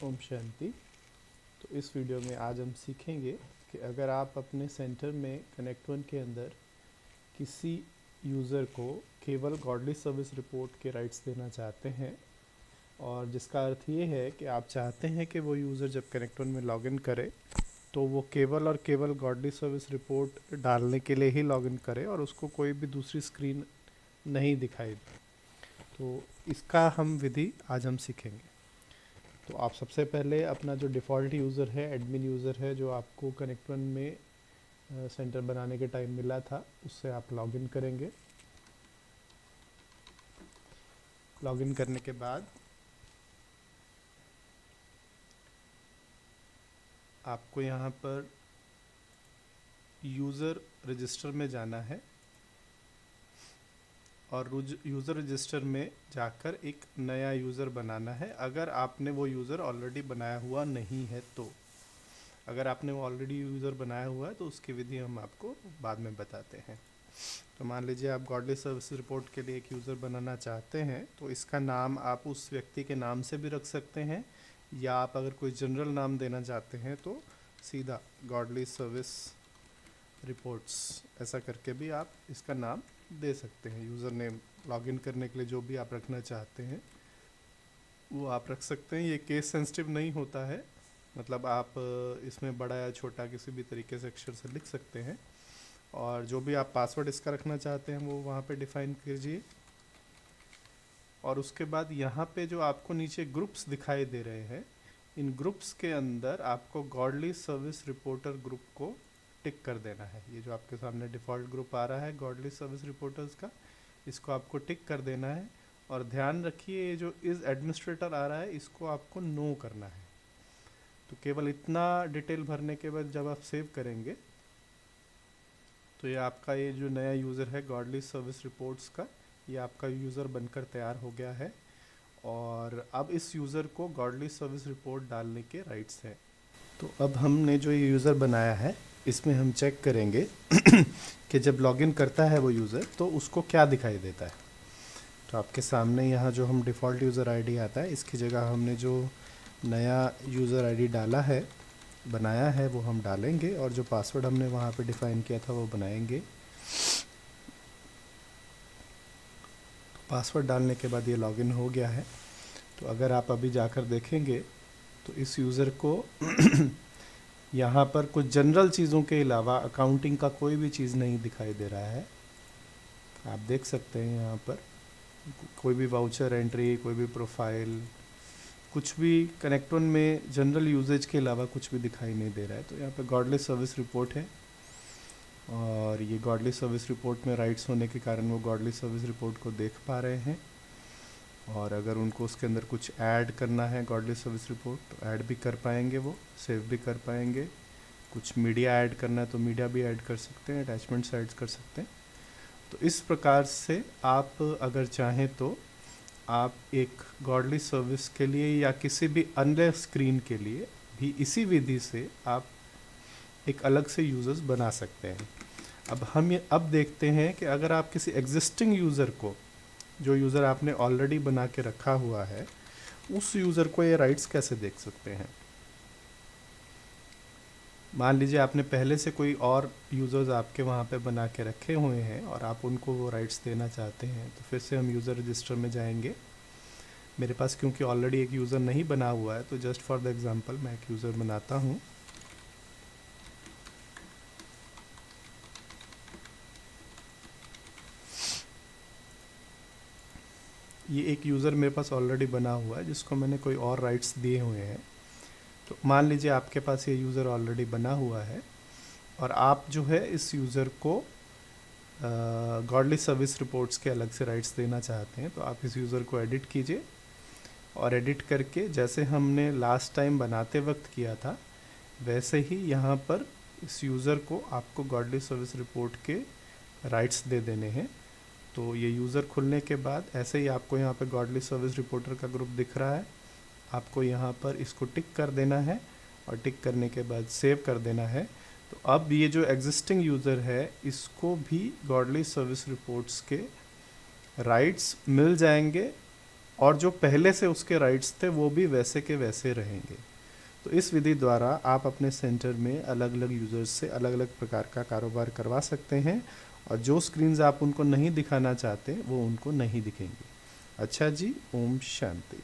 ओम शांति। तो इस वीडियो में आज हम सीखेंगे कि अगर आप अपने सेंटर में कनेक्ट वन के अंदर किसी यूज़र को केवल गॉडली सर्विस रिपोर्ट के राइट्स देना चाहते हैं, और जिसका अर्थ ये है कि आप चाहते हैं कि वो यूज़र जब कनेक्ट वन में लॉगिन करे तो वो केवल और केवल गॉडली सर्विस रिपोर्ट डालने के लिए ही लॉगिन करे और उसको कोई भी दूसरी स्क्रीन नहीं दिखाई दे। तो इसका हम विधि आज हम सीखेंगे। तो आप सबसे पहले अपना जो डिफ़ॉल्ट यूज़र है, एडमिन यूज़र है, जो आपको कनेक्ट वन में सेंटर बनाने के टाइम मिला था, उससे आप लॉगिन करेंगे। लॉगिन करने के बाद आपको यहाँ पर यूज़र रजिस्टर में जाना है और यूज़र रजिस्टर में जाकर एक नया यूज़र बनाना है, अगर आपने वो यूज़र ऑलरेडी बनाया हुआ नहीं है तो। अगर आपने वो ऑलरेडी यूज़र बनाया हुआ है तो उसकी विधि हम आपको बाद में बताते हैं। तो मान लीजिए आप गॉडली सर्विस रिपोर्ट के लिए एक यूज़र बनाना चाहते हैं, तो इसका नाम आप उस व्यक्ति के नाम से भी रख सकते हैं, या आप अगर कोई जनरल नाम देना चाहते हैं तो सीधा गॉडली सर्विस रिपोर्ट्स ऐसा करके भी आप इसका नाम दे सकते हैं। यूज़र नेम लॉगिन करने के लिए जो भी आप रखना चाहते हैं वो आप रख सकते हैं। ये केस सेंसिटिव नहीं होता है, मतलब आप इसमें बड़ा या छोटा किसी भी तरीके से अक्षर से लिख सकते हैं, और जो भी आप पासवर्ड इसका रखना चाहते हैं वो वहाँ पे डिफ़ाइन कीजिए। और उसके बाद यहाँ पे जो आपको नीचे ग्रुप्स दिखाई दे रहे हैं, इन ग्रुप्स के अंदर आपको गॉडली सर्विस रिपोर्टर ग्रुप को टिक कर देना है। ये जो आपके सामने डिफ़ॉल्ट ग्रुप आ रहा है गॉडली सर्विस रिपोर्टर्स का, इसको आपको टिक कर देना है। और ध्यान रखिए, ये जो इस एडमिनिस्ट्रेटर आ रहा है इसको आपको नो करना है। तो केवल इतना डिटेल भरने के बाद जब आप सेव करेंगे तो ये आपका ये जो नया यूज़र है गॉडली सर्विस रिपोर्ट्स का, ये आपका यूज़र बनकर तैयार हो गया है। और अब इस यूज़र को गॉडली सर्विस रिपोर्ट डालने के राइट्स हैं। तो अब हमने जो ये यूज़र बनाया है इसमें हम चेक करेंगे कि जब लॉगिन करता है वो यूज़र तो उसको क्या दिखाई देता है। तो आपके सामने यहाँ जो हम डिफ़ॉल्ट यूज़र आईडी आता है, इसकी जगह हमने जो नया यूज़र आईडी डाला है, बनाया है, वो हम डालेंगे, और जो पासवर्ड हमने वहाँ पे डिफ़ाइन किया था वो बनाएंगे। पासवर्ड डालने के बाद ये लॉगिन हो गया है। तो अगर आप अभी जाकर देखेंगे तो इस यूज़र को यहाँ पर कुछ जनरल चीज़ों के अलावा अकाउंटिंग का कोई भी चीज़ नहीं दिखाई दे रहा है। आप देख सकते हैं यहाँ पर कोई भी वाउचर एंट्री, कोई भी प्रोफाइल, कुछ भी कनेक्ट वन में जनरल यूजेज के अलावा कुछ भी दिखाई नहीं दे रहा है। तो यहाँ पे गॉडली सर्विस रिपोर्ट है, और ये गॉडली सर्विस रिपोर्ट में राइट्स होने के कारण वो गॉडली सर्विस रिपोर्ट को देख पा रहे हैं। और अगर उनको उसके अंदर कुछ ऐड करना है गॉडली सर्विस रिपोर्ट तो ऐड भी कर पाएंगे, वो सेव भी कर पाएंगे। कुछ मीडिया ऐड करना है तो मीडिया भी ऐड कर सकते हैं, अटैचमेंट्स ऐड कर सकते हैं। तो इस प्रकार से आप अगर चाहें तो आप एक गॉडली सर्विस के लिए या किसी भी अन्य स्क्रीन के लिए भी इसी विधि से आप एक अलग से यूज़र्स बना सकते हैं। अब देखते हैं कि अगर आप किसी एग्जिस्टिंग यूज़र को, जो यूज़र आपने ऑलरेडी बना के रखा हुआ है, उस यूज़र को ये राइट्स कैसे देख सकते हैं। मान लीजिए आपने पहले से कोई और यूज़र्स आपके वहाँ पे बना के रखे हुए हैं और आप उनको वो राइट्स देना चाहते हैं, तो फिर से हम यूज़र रजिस्टर में जाएंगे। मेरे पास क्योंकि ऑलरेडी एक यूज़र नहीं बना हुआ है तो जस्ट फॉर द एग्जांपल मैं एक यूज़र बनाता हूँ। ये एक यूज़र मेरे पास ऑलरेडी बना हुआ है जिसको मैंने कोई और राइट्स दिए हुए हैं। तो मान लीजिए आपके पास ये यूज़र ऑलरेडी बना हुआ है और आप जो है इस यूज़र को गॉडली सर्विस रिपोर्ट्स के अलग से राइट्स देना चाहते हैं। तो आप इस यूज़र को एडिट कीजिए, और एडिट करके जैसे हमने लास्ट टाइम बनाते वक्त किया था वैसे ही यहाँ पर इस यूज़र को आपको गॉडली सर्विस रिपोर्ट के राइट्स दे देने हैं। तो ये यूज़र खुलने के बाद ऐसे ही आपको यहाँ पे गॉडली सर्विस रिपोर्टर का ग्रुप दिख रहा है, आपको यहाँ पर इसको टिक कर देना है, और टिक करने के बाद सेव कर देना है। तो अब ये जो एग्जिस्टिंग यूज़र है इसको भी गॉडली सर्विस रिपोर्ट्स के राइट्स मिल जाएंगे और जो पहले से उसके राइट्स थे वो भी वैसे के वैसे रहेंगे। तो इस विधि द्वारा आप अपने सेंटर में अलग अलग यूज़र्स से अलग अलग प्रकार का कारोबार करवा सकते हैं, और जो स्क्रीन्स आप उनको नहीं दिखाना चाहते वो उनको नहीं दिखेंगी। अच्छा जी, ओम शांति।